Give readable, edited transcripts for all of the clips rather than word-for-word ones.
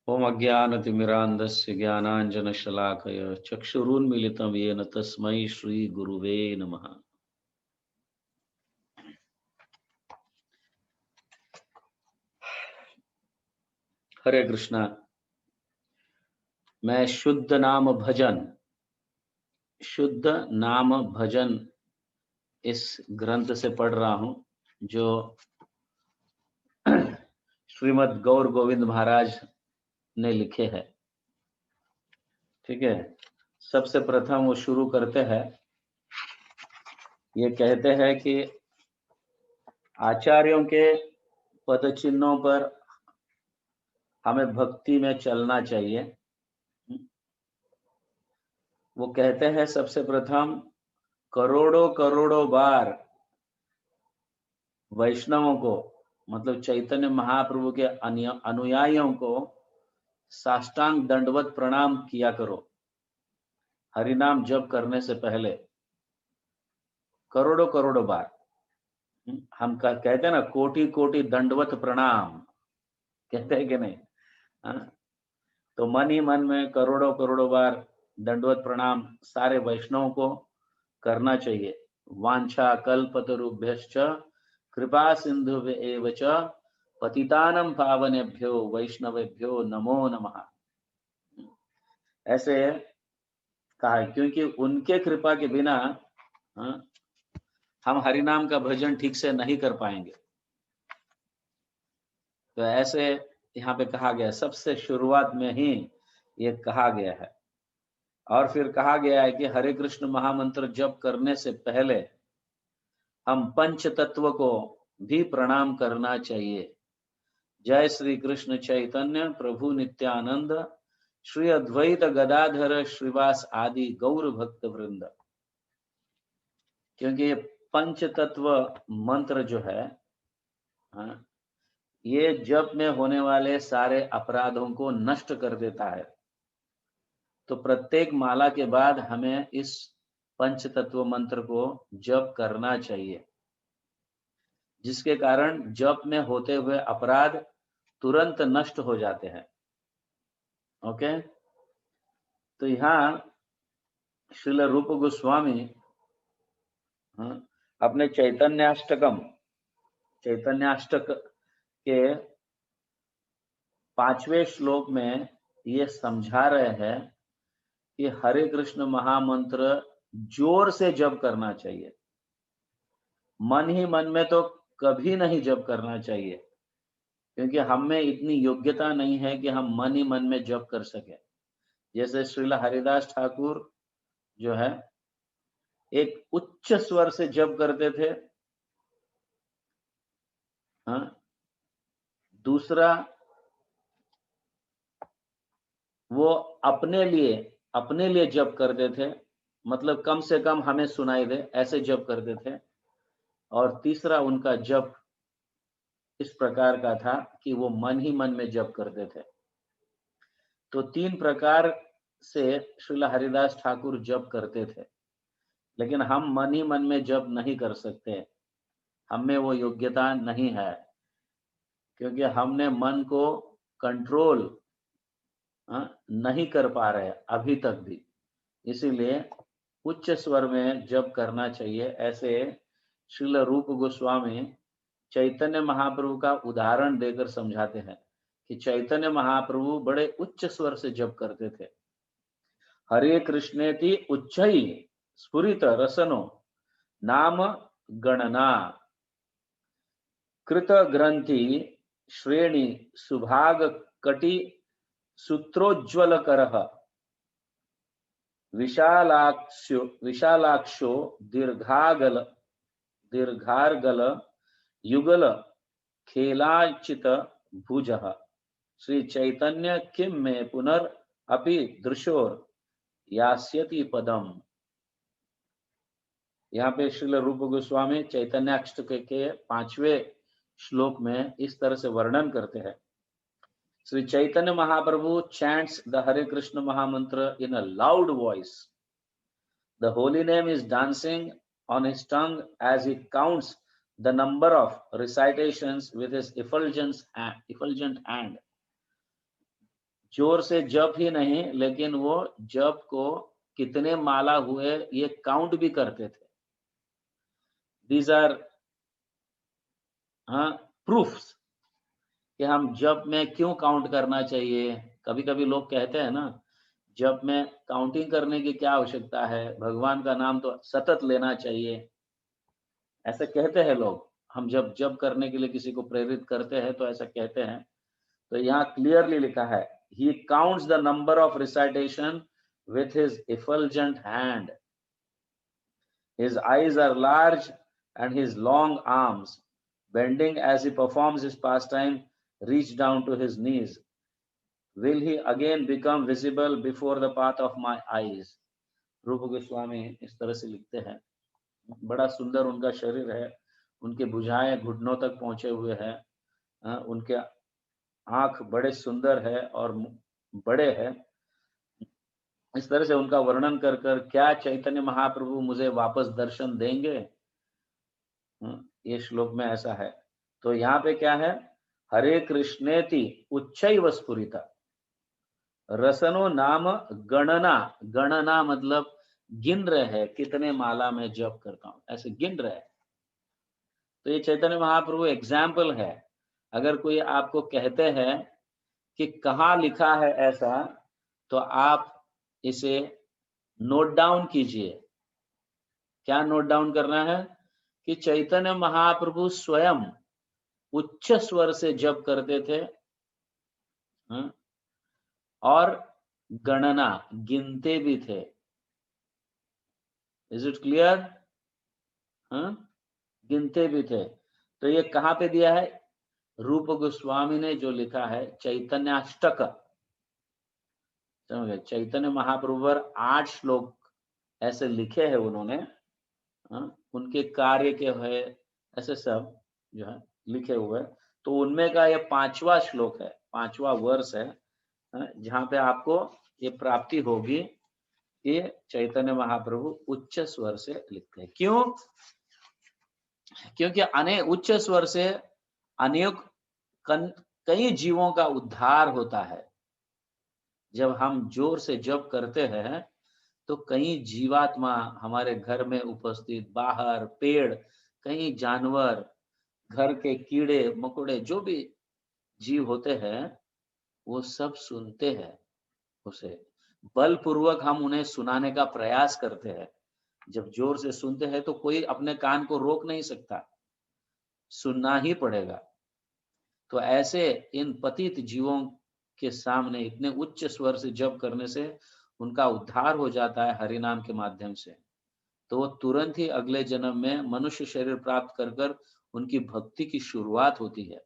ओम अज्ञानतिमिरान्धस्य ज्ञानाञ्जनशलाकय चक्षुरुन्मीलितं येन तस्मै श्रीगुरुवे नमः। हरे कृष्णा। मैं शुद्ध नाम भजन इस ग्रंथ से पढ़ रहा हूं जो श्रीमद् गौर गोविंद महाराज ने लिखे हैं। ठीक है, सबसे प्रथम वो शुरू करते हैं, ये कहते हैं कि आचार्यों के पद चिन्हों पर हमें भक्ति में चलना चाहिए। वो कहते हैं सबसे प्रथम करोड़ों करोड़ों बार वैष्णवों को, मतलब चैतन्य महाप्रभु के अनुयायियों को साष्टांग दंडवत प्रणाम किया करो हरिनाम जप करने से पहले, करोड़ों करोड़ों बार। हम कहते हैं ना, कोटि कोटि दंडवत प्रणाम, कहते हैं कि नहीं? हाँ? तो मन ही मन में करोड़ों करोड़ों बार दंडवत प्रणाम सारे वैष्णवों को करना चाहिए। वांछा कल्पतरुभ्यश्च कृपा सिंधुभ्येव च पतितानं पावनेभ्यो वैष्णवेभ्यो नमो नमः। ऐसे कहा है क्योंकि उनके कृपा के बिना हम हरिनाम का भजन ठीक से नहीं कर पाएंगे। तो ऐसे यहाँ पे कहा गया, सबसे शुरुआत में ही ये कहा गया है। और फिर कहा गया है कि हरे कृष्ण महामंत्र जप करने से पहले हम पंच तत्व को भी प्रणाम करना चाहिए। जय श्री कृष्ण चैतन्य प्रभु नित्यानंद श्री अद्वैत गदाधर श्रीवास आदि गौर भक्त वृंद। क्योंकि ये पंच तत्व मंत्र जो है, ये जप में होने वाले सारे अपराधों को नष्ट कर देता है। तो प्रत्येक माला के बाद हमें इस पंच तत्व मंत्र को जप करना चाहिए, जिसके कारण जप में होते हुए अपराध तुरंत नष्ट हो जाते हैं। ओके, तो यहाँ श्रील रूप गोस्वामी अपने चैतन्याष्टक के 5वें श्लोक में ये समझा रहे हैं कि हरे कृष्ण महामंत्र जोर से जप करना चाहिए। मन ही मन में तो कभी नहीं जप करना चाहिए, क्योंकि हम में इतनी योग्यता नहीं है कि हम मन ही मन में जप कर सके। जैसे श्रील हरिदास ठाकुर जो है, एक उच्च स्वर से जप करते थे। दूसरा, वो अपने लिए जप करते थे, मतलब कम से कम हमें सुनाई दे ऐसे जप करते थे। और तीसरा, उनका जप इस प्रकार का था कि वो मन ही मन में जप करते थे। तो 3 प्रकार से श्रील हरिदास ठाकुर जप करते थे, लेकिन हम मन ही मन में जप नहीं कर सकते। हम में वो योग्यता नहीं है, क्योंकि हमने मन को कंट्रोल नहीं कर पा रहे अभी तक भी। इसीलिए उच्च स्वर में जप करना चाहिए। ऐसे श्रील रूप गोस्वामी चैतन्य महाप्रभु का उदाहरण देकर समझाते हैं कि चैतन्य महाप्रभु बड़े उच्च स्वर से जप करते थे। हरे कृष्णेति उच्चै स्फुरित रसनो नाम गणना कृत ग्रंथि श्रेणी सुभाग कटि सूत्रोज्वल करः विशालाक्षो दीर्घार्गल युगल खेलाचित भुजः श्री चैतन्य किम में पुनर अपि दृशोर यास्यति पदम। यहाँ पे श्रील रूप गोस्वामी चैतन्याष्टक के 5वें श्लोक में इस तरह से वर्णन करते हैं। Sri Chaitanya Mahaprabhu chants the Hare Krishna Mahamantra in a loud voice. The holy name is dancing on his tongue as he counts the number of recitations with his effulgent hand. जोर से जप ही नहीं, लेकिन वो जप को कितने माला हुए ये काउंट भी करते थे। दीज आर प्रूफ्स कि हम जप में क्यों काउंट करना चाहिए। कभी-कभी लोग कहते हैं ना, जप में काउंटिंग करने की क्या आवश्यकता है, भगवान का नाम तो सतत लेना चाहिए, ऐसे कहते हैं लोग। हम जब जप करने के लिए किसी को प्रेरित करते हैं तो ऐसा कहते हैं। तो यहाँ क्लियरली लिखा है, he counts the number of recitation with his effulgent hand. His eyes are large and his long arms, bending as he performs his pastime, reach down to his knees. Will he again become visible before the path of my eyes? रूप गोस्वामी इस तरह से लिखते हैं। बड़ा सुंदर उनका शरीर है, उनके भुजाएं घुटनों तक पहुंचे हुए हैं, उनके आंख बड़े सुंदर है और बड़े हैं। इस तरह से उनका वर्णन कर कर क्या चैतन्य महाप्रभु मुझे वापस दर्शन देंगे, ये श्लोक में ऐसा है। तो यहाँ पे क्या है, हरे कृष्णेति उच्चैव स्फुरिता रसनो नाम गणना। गणना मतलब गिन रहे हैं, कितने माला में जप करता हूं, ऐसे गिन रहे हैं। तो ये चैतन्य महाप्रभु एग्जाम्पल है। अगर कोई आपको कहते हैं कि कहाँ लिखा है ऐसा, तो आप इसे नोट डाउन कीजिए। क्या नोट डाउन करना है कि चैतन्य महाप्रभु स्वयं उच्च स्वर से जप करते थे, और गणना गिनते भी थे। Is it clear? गिनते भी थे। तो ये कहाँ पे दिया है? रूप गोस्वामी ने जो लिखा है चैतन्याष्टक, समझ गए? चैतन्य महाप्रभु पर 8 श्लोक ऐसे लिखे हैं उन्होंने, उनके कार्य के है ऐसे सब जो है लिखे हुए। तो उनमें का ये 5वां श्लोक है, 5वां वर्ष है, जहाँ पे आपको ये प्राप्ति होगी कि चैतन्य महाप्रभु उच्च स्वर से लिखते हैं। क्यों? क्योंकि उच्च स्वर से अनेक कई जीवों का उद्धार होता है। जब हम जोर से जप करते हैं तो कई जीवात्मा हमारे घर में उपस्थित, बाहर पेड़, कई जानवर, घर के कीड़े मकोड़े, जो भी जीव होते हैं वो सब सुनते हैं उसे। बलपूर्वक हम उन्हें सुनाने का प्रयास करते हैं। जब जोर से सुनते हैं तो कोई अपने कान को रोक नहीं सकता, सुनना ही पड़ेगा। तो ऐसे इन पतित जीवों के सामने इतने उच्च स्वर से जप करने से उनका उद्धार हो जाता है हरि नाम के माध्यम से। तो वो तुरंत ही अगले जन्म में मनुष्य शरीर प्राप्त कर कर उनकी भक्ति की शुरुआत होती है।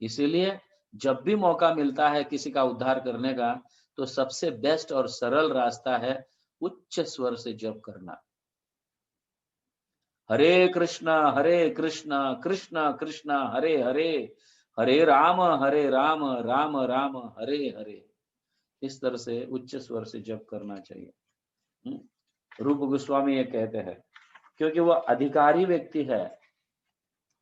इसीलिए जब भी मौका मिलता है किसी का उद्धार करने का, तो सबसे बेस्ट और सरल रास्ता है उच्च स्वर से जप करना। हरे कृष्णा कृष्ण कृष्ण हरे हरे, हरे राम राम राम हरे हरे। इस तरह से उच्च स्वर से जप करना चाहिए। रूप गोस्वामी ये कहते हैं, क्योंकि वह अधिकारी व्यक्ति है।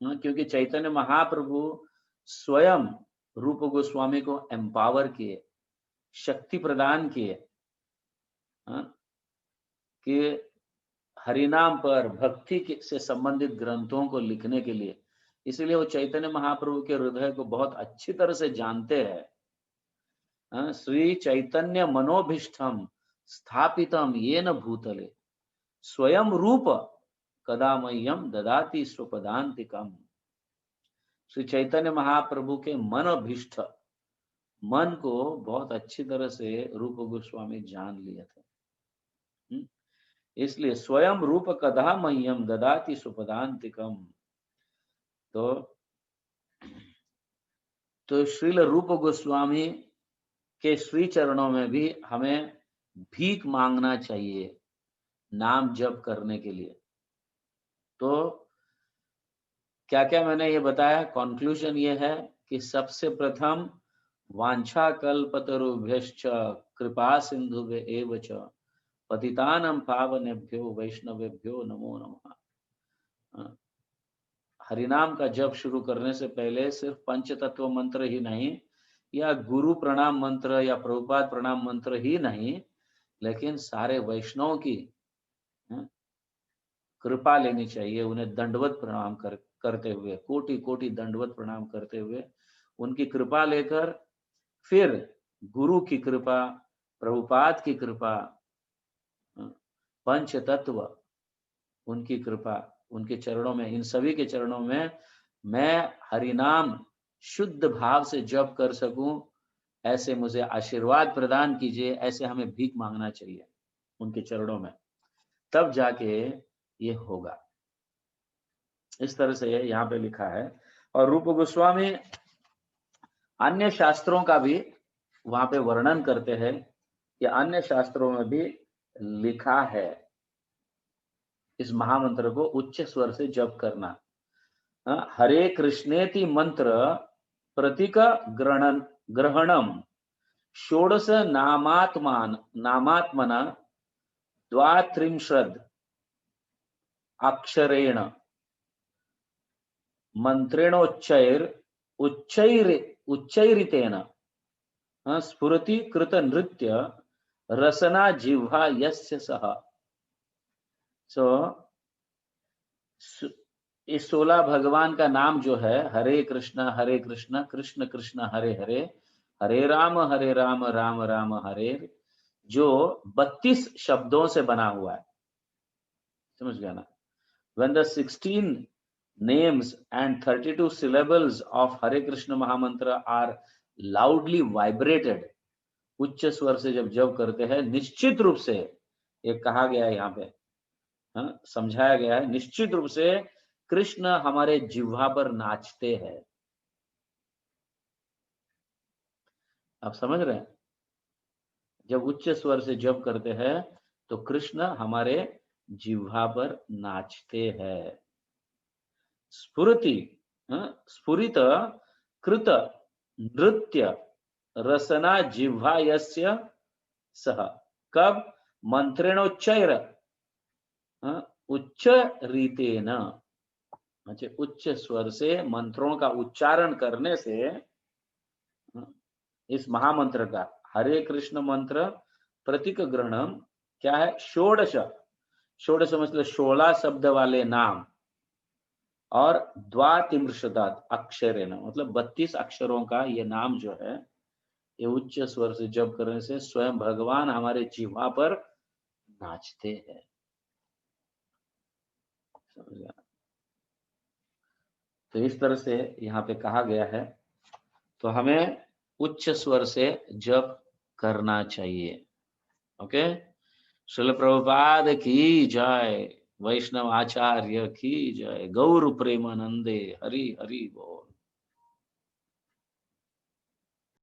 क्योंकि चैतन्य महाप्रभु स्वयं रूप गोस्वामी को एम्पावर किए, शक्ति प्रदान किए कि हरिनाम पर भक्ति से संबंधित ग्रंथों को लिखने के लिए। इसलिए वो चैतन्य महाप्रभु के हृदय को बहुत अच्छी तरह से जानते हैं। श्री चैतन्य मनोभीष्टम स्थापितम येन भूतले स्वयं रूप कदा मह्यम ददाति स्वपदान्तिकम। श्री चैतन्य महाप्रभु के मनोभीष्ट, मन को बहुत अच्छी तरह से रूप गोस्वामी जान लिए थे। इसलिए स्वयं रूप कदा मह्यम ददाति सुपदान्तिकम। तो श्रील रूप गोस्वामी के श्री चरणों में भी हमें भीख मांगना चाहिए नाम जप करने के लिए। तो क्या क्या मैंने ये बताया, कंक्लूजन ये है कि सबसे प्रथम वांछा कल्पतरुभ्यश्च कृपा सिंधुभ्य एव च पतितानां पावनेभ्यो वैष्णवेभ्यो नमो नमः। हरिनाम का जप शुरू करने से पहले सिर्फ पंच तत्व मंत्र ही नहीं, या गुरु प्रणाम मंत्र या प्रभुपाद प्रणाम मंत्र ही नहीं, लेकिन सारे वैष्णव की कृपा लेनी चाहिए, उन्हें दंडवत प्रणाम करते हुए, कोटि कोटि दंडवत प्रणाम करते हुए उनकी कृपा लेकर, फिर गुरु की कृपा, प्रभुपाद की कृपा, पंच तत्व उनकी कृपा, उनके चरणों में, इन सभी के चरणों में मैं हरिनाम शुद्ध भाव से जप कर सकूं, ऐसे मुझे आशीर्वाद प्रदान कीजिए, ऐसे हमें भीख मांगना चाहिए उनके चरणों में, तब जाके ये होगा। इस तरह से यहाँ पे लिखा है। और रूप गोस्वामी अन्य शास्त्रों का भी वहां पे वर्णन करते हैं कि अन्य शास्त्रों में भी लिखा है इस महामंत्र को उच्च स्वर से जप करना। हरे कृष्णेति मंत्र प्रतीक ग्रहणम षोडश नामात्मना द्वात्रिंशद अक्षरेण उच्चैरितेन स्फुरति कृत नृत्य रसना जिह्वा यस्य सह। सो इस 16 भगवान का नाम जो है, हरे कृष्ण कृष्ण कृष्ण हरे हरे, हरे राम राम राम हरे, जो 32 शब्दों से बना हुआ है, समझ गया ना। When the 16 names and 32 syllables of Hare Krishna Mahamantra are loudly vibrated, उच्च स्वर से जब जप करते हैं, निश्चित रूप से ये कहा गया है यहाँ पे, समझाया गया है, निश्चित रूप से कृष्ण हमारे जिह्वा पर नाचते हैं। आप समझ रहे हैं? जब उच्च स्वर से जप करते हैं तो कृष्ण हमारे जिह्वा पर नाचते हैं। स्फुरति स्फुरित कृत नृत्य रसना जिह्वा यस्य सह। कब? मंत्रेणोच्चैर उच्च रीतेन, उच्च स्वर से मंत्रों का उच्चारण करने से इस महामंत्र का, हरे कृष्ण मंत्र प्रतीक ग्रहणम क्या है? षोडश, षोडश मतलब 16 शब्द वाले नाम, और द्वात्रिंशदात् अक्षरेण मतलब 32 अक्षरों का ये नाम जो है, ये उच्च स्वर से जप करने से स्वयं भगवान हमारे जिह्वा पर नाचते हैं। समझ गया? तो इस तरह से यहाँ पे कहा गया है, तो हमें उच्च स्वर से जप करना चाहिए। ओके, श्रील प्रभुपाद की जय, वैष्णव आचार्य की जय, गौर प्रेमानंदे, हरि हरि बोल।